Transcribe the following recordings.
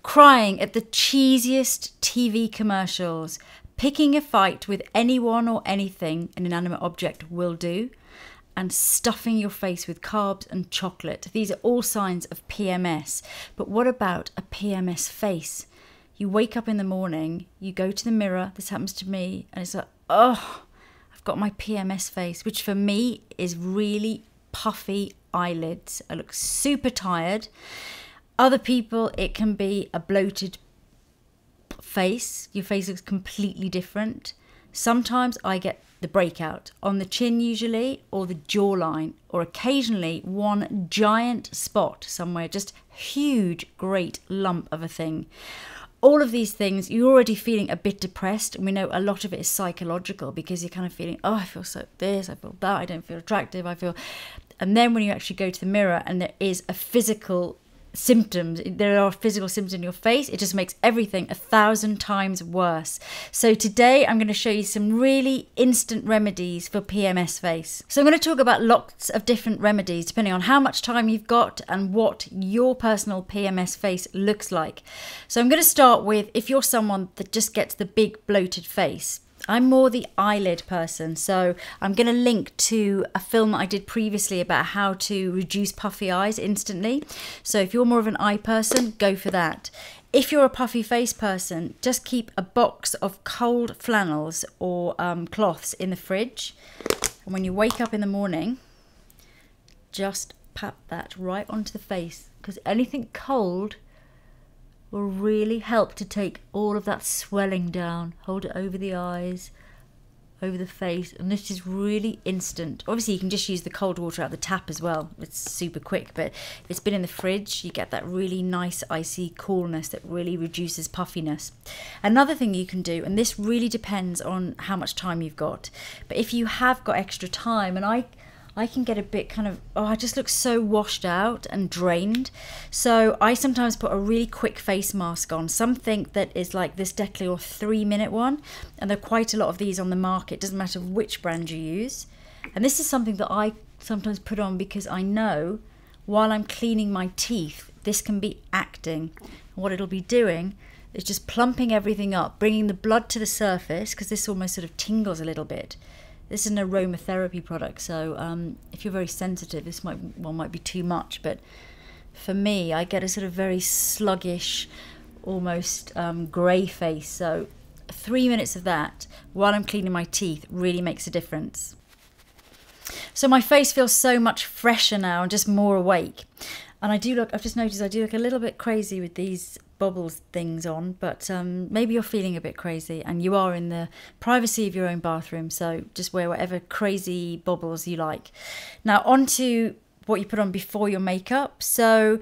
crying at the cheesiest TV commercials, picking a fight with anyone or anything, an inanimate object will do, and stuffing your face with carbs and chocolate. These are all signs of PMS. But what about a PMS face? You wake up in the morning, you go to the mirror, this happens to me, and it's like, oh, I've got my PMS face, which for me is really puffy eyelids. I look super tired. Other people, it can be a bloated face. Your face looks completely different. Sometimes I get the breakout on the chin usually, or the jawline, or occasionally one giant spot somewhere, just huge, great lump of a thing. All of these things, you're already feeling a bit depressed, and we know a lot of it is psychological because you're kind of feeling, oh, I feel so this, I feel that, I don't feel attractive, I feel... And then when you actually go to the mirror and there is a physical symptoms, there are physical symptoms in your face, it just makes everything 1,000 times worse. So today I'm going to show you some really instant remedies for PMS face. So I'm going to talk about lots of different remedies depending on how much time you've got and what your personal PMS face looks like. So I'm going to start with, if you're someone that just gets the big bloated face, I'm more the eyelid person, so I'm going to link to a film that I did previously about how to reduce puffy eyes instantly. So if you're more of an eye person, go for that. If you're a puffy face person, just keep a box of cold flannels or cloths in the fridge. And when you wake up in the morning, just pat that right onto the face, because anything cold will really help to take all of that swelling down. Hold it over the eyes, over the face, and this is really instant. Obviously you can just use the cold water out of the tap as well, it's super quick, but if it's been in the fridge you get that really nice icy coolness that really reduces puffiness. Another thing you can do, and this really depends on how much time you've got, but if you have got extra time, and I can get a bit kind of, oh, I just look so washed out and drained. So I sometimes put a really quick face mask on, something that is like this Decléor 3-minute one. And there are quite a lot of these on the market, doesn't matter which brand you use. And this is something that I sometimes put on because I know while I'm cleaning my teeth, this can be acting. And what it'll be doing is just plumping everything up, bringing the blood to the surface, because this almost sort of tingles a little bit. This is an aromatherapy product, so if you're very sensitive, this might be too much. But for me, I get a sort of very sluggish, almost grey face. So 3 minutes of that while I'm cleaning my teeth really makes a difference. So my face feels so much fresher now and just more awake. And I do look, I've just noticed I do look a little bit crazy with these bubbles things on, but maybe you're feeling a bit crazy and you are in the privacy of your own bathroom, so just wear whatever crazy bubbles you like. Now on to what you put on before your makeup. So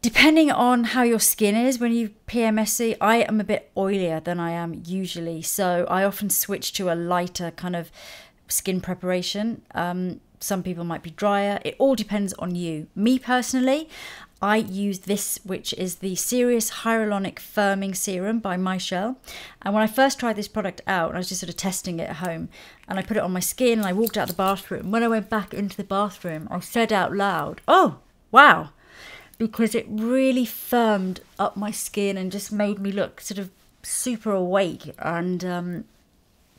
depending on how your skin is when you PMS, I am a bit oilier than I am usually, so I often switch to a lighter kind of skin preparation. Some people might be drier. It all depends on you. Me personally, I use this, which is the Serious Hyaluronic Firming Serum by MyChelle. And when I first tried this product out, I was just sort of testing it at home, and I put it on my skin and I walked out the bathroom. When I went back into the bathroom, I said out loud, oh, wow, because it really firmed up my skin and just made me look sort of super awake, and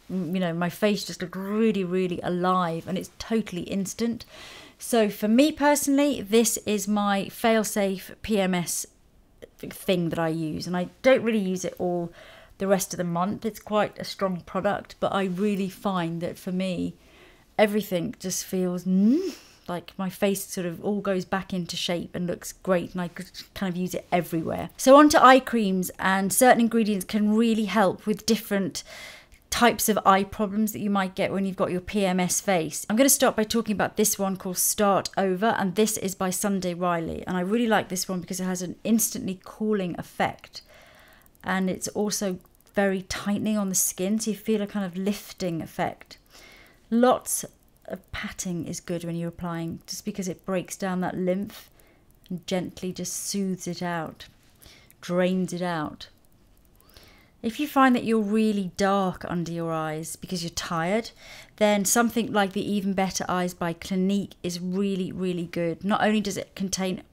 you know, my face just looked really, really alive, and it's totally instant. So for me personally, this is my fail-safe PMS thing that I use, and I don't really use it all the rest of the month. It's quite a strong product, but I really find that for me, everything just feels like my face sort of all goes back into shape and looks great, and I could kind of use it everywhere. So on to eye creams, and certain ingredients can really help with different types of eye problems that you might get when you've got your PMS face. I'm going to start by talking about this one called Start Over, and this is by Sunday Riley, and I really like this one because it has an instantly cooling effect, and it's also very tightening on the skin, so you feel a kind of lifting effect. Lots of patting is good when you're applying, just because it breaks down that lymph and gently just soothes it out, drains it out. If you find that you're really dark under your eyes because you're tired, then something like the Even Better Eyes by Clinique is really, really good. Not only does it contain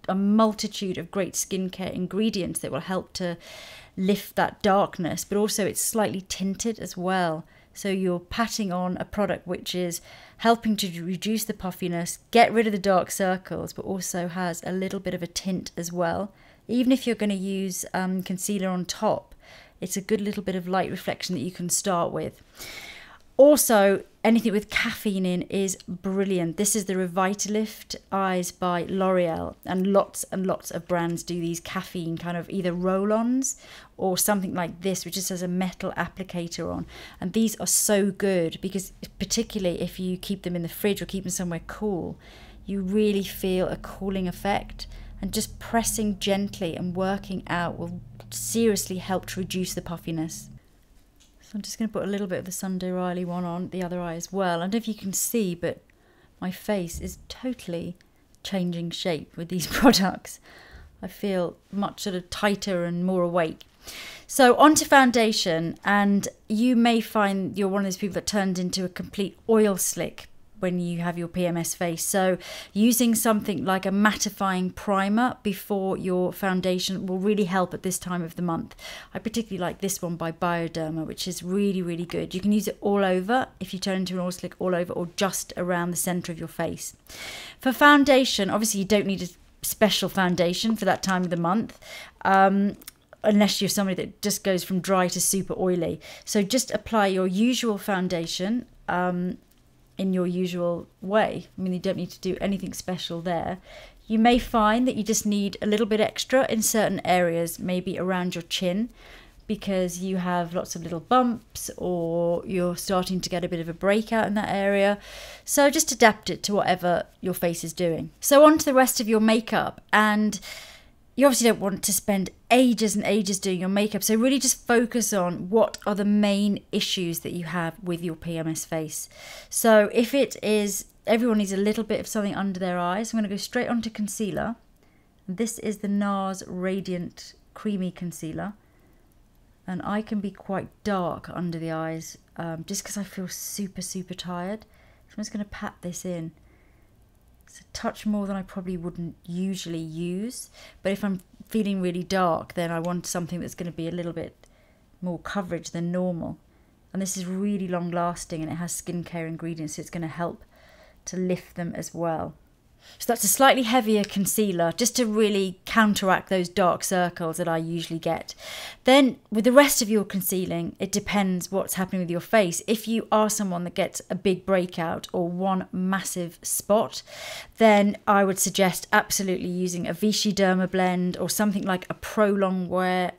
a multitude of great skincare ingredients that will help to lift that darkness, but also it's slightly tinted as well. So you're patting on a product which is helping to reduce the puffiness, get rid of the dark circles, but also has a little bit of a tint as well. Even if you're going to use concealer on top, it's a good little bit of light reflection that you can start with. Also, anything with caffeine in is brilliant. This is the Revitalift Eyes by L'Oreal, and lots of brands do these caffeine kind of either roll-ons or something like this, which just has a metal applicator on. And these are so good because particularly if you keep them in the fridge or keep them somewhere cool, you really feel a cooling effect, and just pressing gently and working out will seriously help to reduce the puffiness. So I'm just going to put a little bit of the Sunday Riley one on the other eye as well. I don't know if you can see, but my face is totally changing shape with these products. I feel much sort of tighter and more awake. So on to foundation, and you may find you're one of those people that turns into a complete oil slick when you have your PMS face. So using something like a mattifying primer before your foundation will really help at this time of the month. I particularly like this one by Bioderma, which is really good. You can use it all over if you turn into an oil slick, all over, or just around the center of your face. For foundation, obviously you don't need a special foundation for that time of the month. Unless you're somebody that just goes from dry to super oily. So just apply your usual foundation in your usual way. I mean, you don't need to do anything special there. You may find that you just need a little bit extra in certain areas, maybe around your chin, because you have lots of little bumps or you're starting to get a bit of a breakout in that area. So just adapt it to whatever your face is doing. So on to the rest of your makeup, and you obviously don't want to spend ages and ages doing your makeup, so really just focus on what are the main issues that you have with your PMS face. So if it is, everyone needs a little bit of something under their eyes, I'm going to go straight onto concealer. This is the NARS Radiant Creamy Concealer, and I can be quite dark under the eyes just because I feel super tired. So I'm just going to pat this in. It's a touch more than I probably wouldn't usually use, but if I'm feeling really dark, then I want something that's going to be a little bit more coverage than normal. And this is really long lasting, and it has skincare ingredients, so it's going to help to lift them as well. So that's a slightly heavier concealer, just to really counteract those dark circles that I usually get. Then with the rest of your concealing, it depends what's happening with your face. If you are someone that gets a big breakout or one massive spot, then I would suggest absolutely using a Vichy Dermablend or something like a Pro Longwear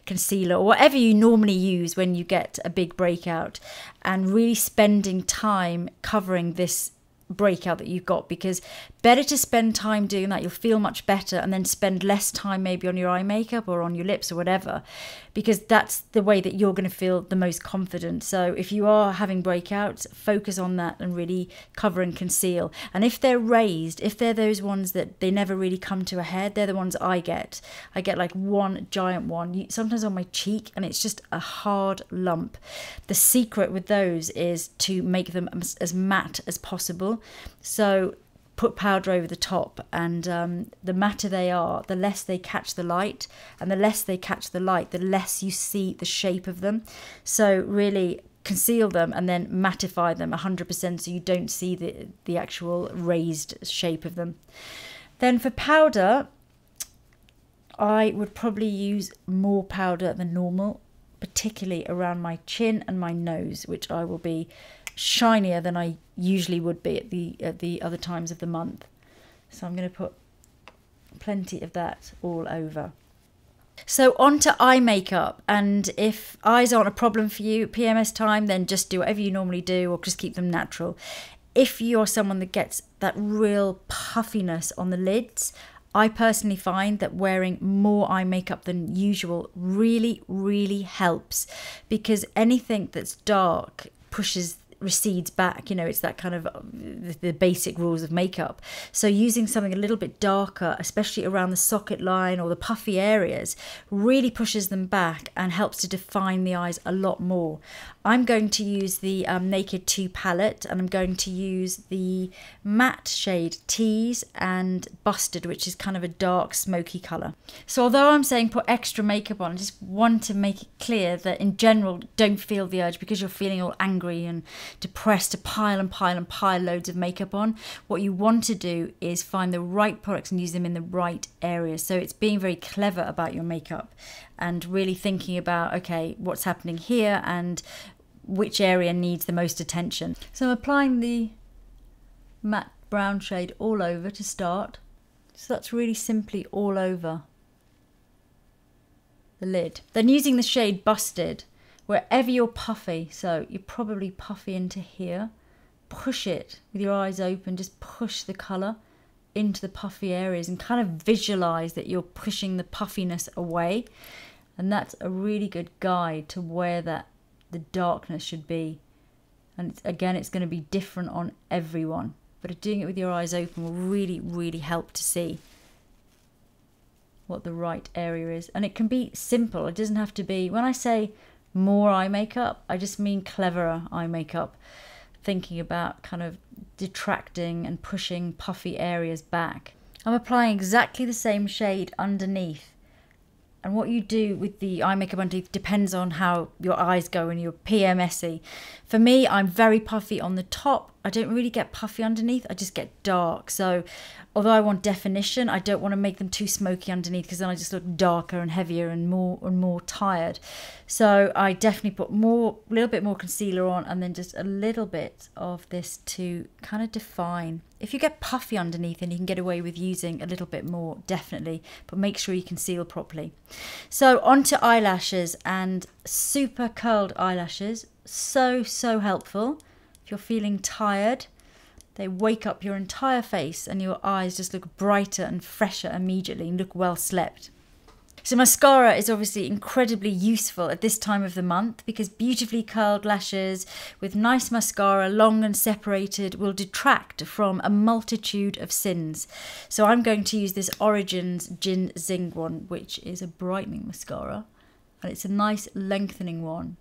concealer, or whatever you normally use when you get a big breakout, and really spending time covering this breakout that you've got, because better to spend time doing that. You'll feel much better, and then spend less time maybe on your eye makeup or on your lips or whatever, because that's the way that you're going to feel the most confident. So if you are having breakouts, focus on that and really cover and conceal. And if they're raised, if they're those ones that they never really come to a head, they're the ones I get like one giant one, sometimes on my cheek, and it's just a hard lump. The secret with those is to make them as matte as possible. So put powder over the top, and the matter they are, the less they catch the light, and the less they catch the light, the less you see the shape of them. So really conceal them and then mattify them 100% so you don't see the actual raised shape of them. Then for powder, I would probably use more powder than normal, particularly around my chin and my nose, which I will be shinier than I usually would be at the other times of the month. So I'm going to put plenty of that all over. So on to eye makeup, and if eyes aren't a problem for you at PMS time, then just do whatever you normally do, or just keep them natural. If you're someone that gets that real puffiness on the lids, I personally find that wearing more eye makeup than usual really helps, because anything that's dark recedes back. You know, it's that kind of the basic rules of makeup. So using something a little bit darker, especially around the socket line or the puffy areas, really pushes them back and helps to define the eyes a lot more. I'm going to use the Naked 2 palette, and I'm going to use the matte shade Tease and Busted, which is kind of a dark smoky colour. So although I'm saying put extra makeup on, I just want to make it clear that in general, don't feel the urge because you're feeling all angry and depressed to pile and pile and pile loads of makeup on. What you want to do is find the right products and use them in the right areas. So it's being very clever about your makeup and really thinking about, okay, what's happening here and which area needs the most attention. So I'm applying the matte brown shade all over to start. So that's really simply all over the lid. Then using the shade Busted, wherever you're puffy, so you're probably puffy into here, push it with your eyes open, just push the colour into the puffy areas and kind of visualise that you're pushing the puffiness away. And that's a really good guide to where the darkness should be. And again, it's going to be different on everyone, but doing it with your eyes open will really, really help to see what the right area is. And it can be simple. It doesn't have to be, when I say more eye makeup, I just mean cleverer eye makeup, thinking about kind of detracting and pushing puffy areas back. I'm applying exactly the same shade underneath. And what you do with the eye makeup underneath depends on how your eyes go and you're PMSy. For me, I'm very puffy on the top. I don't really get puffy underneath. I just get dark. So although I want definition, I don't want to make them too smoky underneath because then I just look darker and heavier and more tired. So I definitely put a little bit more concealer on and then just a little bit of this to kind of define. If you get puffy underneath, then you can get away with using a little bit more, definitely, but make sure you conceal properly. So onto eyelashes, and super curled eyelashes, so helpful. If you're feeling tired, they wake up your entire face and your eyes just look brighter and fresher immediately and look well slept. So mascara is obviously incredibly useful at this time of the month because beautifully curled lashes with nice mascara, long and separated, will detract from a multitude of sins. So I'm going to use this Origins Gin Zing one, which is a brightening mascara, and it's a nice lengthening one.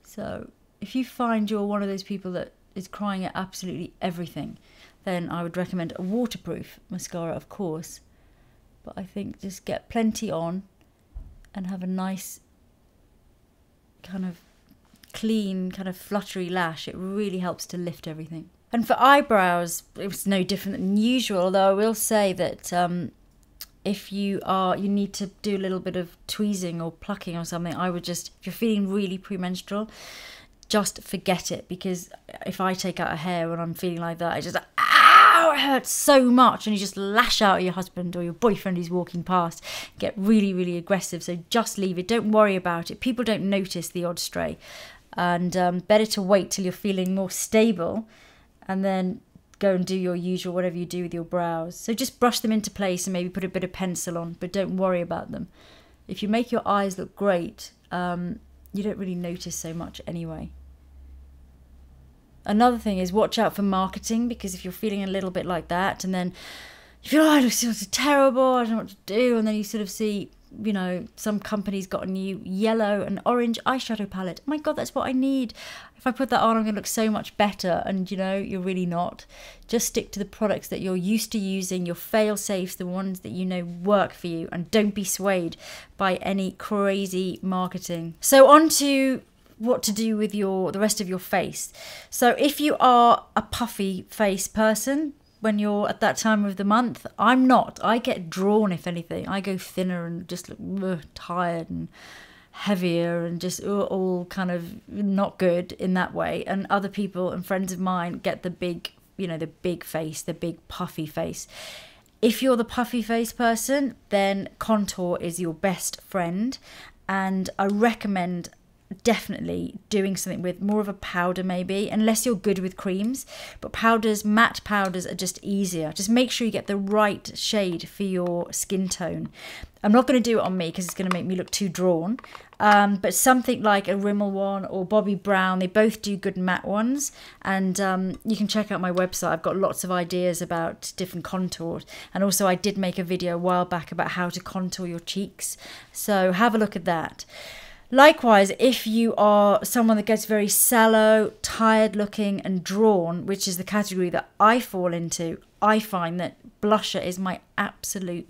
So if you find you're one of those people that is crying at absolutely everything, then I would recommend a waterproof mascara, of course. But I think just get plenty on and have a nice kind of clean, kind of fluttery lash. It really helps to lift everything. And for eyebrows, it's no different than usual, although I will say that if you need to do a little bit of tweezing or plucking or something, I would just, if you're feeling really premenstrual, just forget it, because if I take out a hair when I'm feeling like that, I just, ow, it hurts so much, and you just lash out at your husband or your boyfriend who's walking past, get really, really aggressive. So just leave it, don't worry about it. People don't notice the odd stray, and better to wait till you're feeling more stable and then go and do your usual, whatever you do with your brows. So just brush them into place and maybe put a bit of pencil on, but don't worry about them. If you make your eyes look great, you don't really notice so much anyway. Another thing is watch out for marketing, because if you're feeling a little bit like that and then you feel, oh, I look terrible, I don't know what to do, and then you sort of see, you know, some company's got a new yellow and orange eyeshadow palette. Oh my God, that's what I need. If I put that on, I'm going to look so much better. And, you know, you're really not. Just stick to the products that you're used to using, your fail-safes, the ones that you know work for you, and don't be swayed by any crazy marketing. So on to what to do with the rest of your face. So if you are a puffy face person, when you're at that time of the month, I'm not. I get drawn, if anything. I go thinner and just look tired and heavier and just all kind of not good in that way. And other people and friends of mine get the big, you know, the big face, the big puffy face. If you're the puffy face person, then contour is your best friend. And I recommend definitely doing something with more of a powder, maybe, unless you're good with creams. But powders, matte powders, are just easier. Just make sure you get the right shade for your skin tone. I'm not going to do it on me because it's going to make me look too drawn, but something like a Rimmel one or Bobbi Brown, they both do good matte ones. And you can check out my website. I've got lots of ideas about different contours, and also I did make a video a while back about how to contour your cheeks, so have a look at that. Likewise, if you are someone that gets very sallow, tired looking and drawn, which is the category that I fall into, I find that blusher is my absolute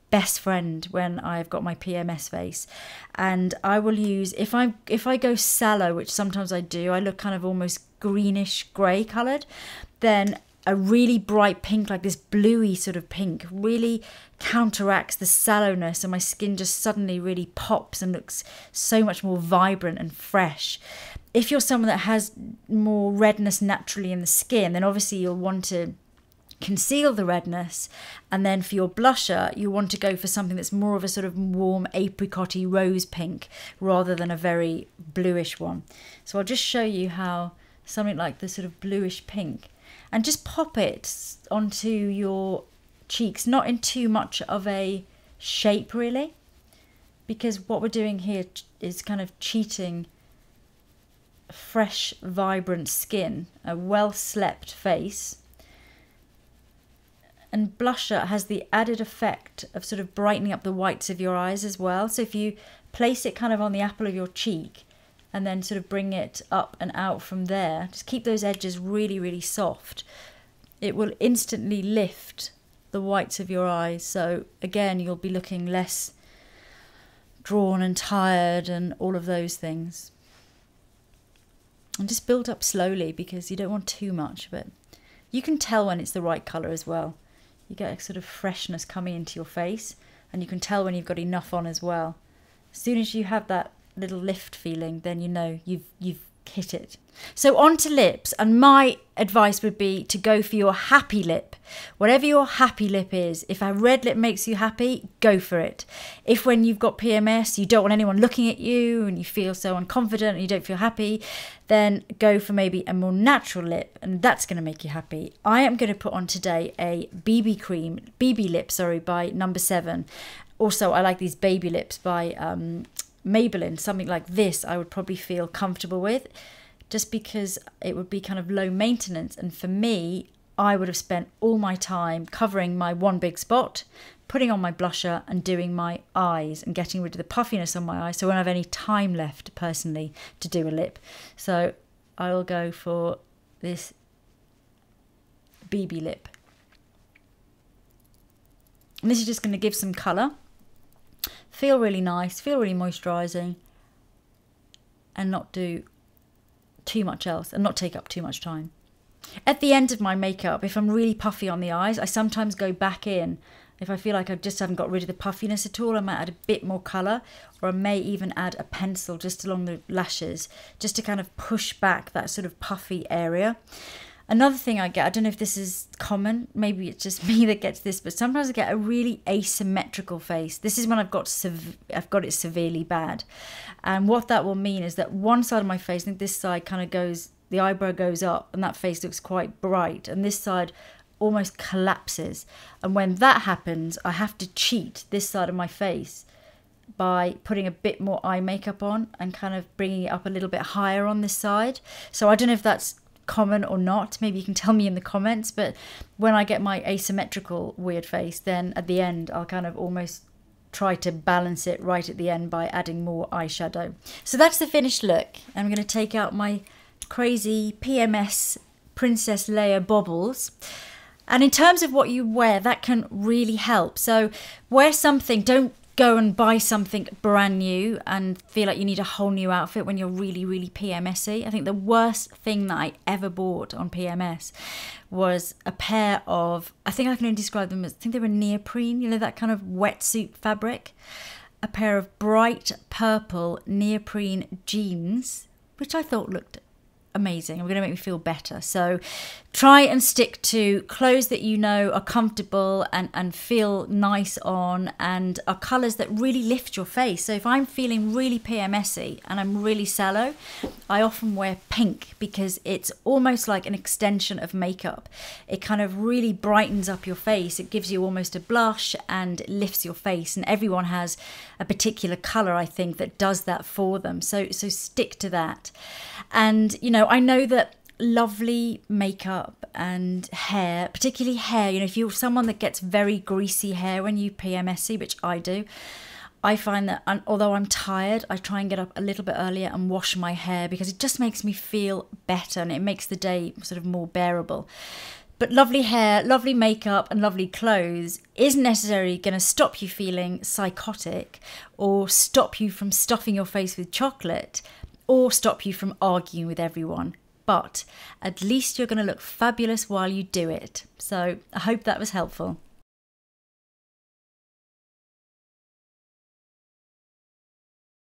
best friend when I've got my PMS face. And I will use, if I go sallow, which sometimes I do, I look kind of almost greenish grey coloured, then a really bright pink, like this bluey sort of pink, really counteracts the sallowness, and my skin just suddenly really pops and looks so much more vibrant and fresh. If you're someone that has more redness naturally in the skin, then obviously you'll want to conceal the redness, and then for your blusher you want to go for something that's more of a sort of warm apricot-y rose pink rather than a very bluish one. So I'll just show you how something like this sort of bluish pink, and just pop it onto your cheeks, not in too much of a shape really, because what we're doing here is kind of cheating fresh, vibrant skin, a well-slept face. And blusher has the added effect of sort of brightening up the whites of your eyes as well. So if you place it kind of on the apple of your cheek and then sort of bring it up and out from there, just keep those edges really, really soft, it will instantly lift the whites of your eyes. So again, you'll be looking less drawn and tired and all of those things. And just build up slowly, because you don't want too much, but you can tell when it's the right colour as well. You get a sort of freshness coming into your face, and you can tell when you've got enough on as well. As soon as you have that little lift feeling, then you know you've hit it. So on to lips, and my advice would be to go for your happy lip. Whatever your happy lip is, if a red lip makes you happy, go for it. If when you've got PMS you don't want anyone looking at you and you feel so unconfident and you don't feel happy, then go for maybe a more natural lip, and that's going to make you happy. I am going to put on today a BB lip by No. 7. Also, I like these baby lips by Maybelline. Something like this I would probably feel comfortable with, just because it would be kind of low maintenance. And for me, I would have spent all my time covering my one big spot, putting on my blusher and doing my eyes and getting rid of the puffiness on my eyes, so I won't have any time left personally to do a lip. So I'll go for this BB lip. And this is just going to give some colour, feel really nice, feel really moisturising, and not do too much else and not take up too much time. At the end of my makeup, if I'm really puffy on the eyes, I sometimes go back in. If I feel like I just haven't got rid of the puffiness at all, I might add a bit more colour, or I may even add a pencil just along the lashes, just to kind of push back that sort of puffy area. Another thing I get, I don't know if this is common, maybe it's just me that gets this, but sometimes I get a really asymmetrical face. This is when I've got it severely bad. And what that will mean is that one side of my face, I think this side kind of goes, the eyebrow goes up and that face looks quite bright, and this side almost collapses. And when that happens, I have to cheat this side of my face by putting a bit more eye makeup on and kind of bringing it up a little bit higher on this side. So I don't know if that's common or not, maybe you can tell me in the comments, but when I get my asymmetrical weird face, then at the end I'll kind of almost try to balance it right at the end by adding more eyeshadow. So that's the finished look. I'm going to take out my crazy PMS Princess Leia baubles. And in terms of what you wear, that can really help. So wear something, don't go and buy something brand new and feel like you need a whole new outfit when you're really, really PMSy. I think the worst thing that I ever bought on PMS was a pair of, I think I can only describe them as, I think they were neoprene, you know, that kind of wetsuit fabric. A pair of bright purple neoprene jeans, which I thought looked amazing. I'm going to make me feel better. So try and stick to clothes that you know are comfortable and feel nice on, and are colours that really lift your face. So if I'm feeling really PMSy and I'm really sallow, I often wear pink because it's almost like an extension of makeup. It kind of really brightens up your face. It gives you almost a blush and it lifts your face, and everyone has a particular colour, I think, that does that for them. So stick to that. And you know, I know that lovely makeup and hair, particularly hair, you know, if you're someone that gets very greasy hair when you PMSy, which I do, I find that although I'm tired, I try and get up a little bit earlier and wash my hair because it just makes me feel better and it makes the day sort of more bearable. But lovely hair, lovely makeup and lovely clothes isn't necessarily going to stop you feeling psychotic or stop you from stuffing your face with chocolate or stop you from arguing with everyone. But at least you're going to look fabulous while you do it. So I hope that was helpful.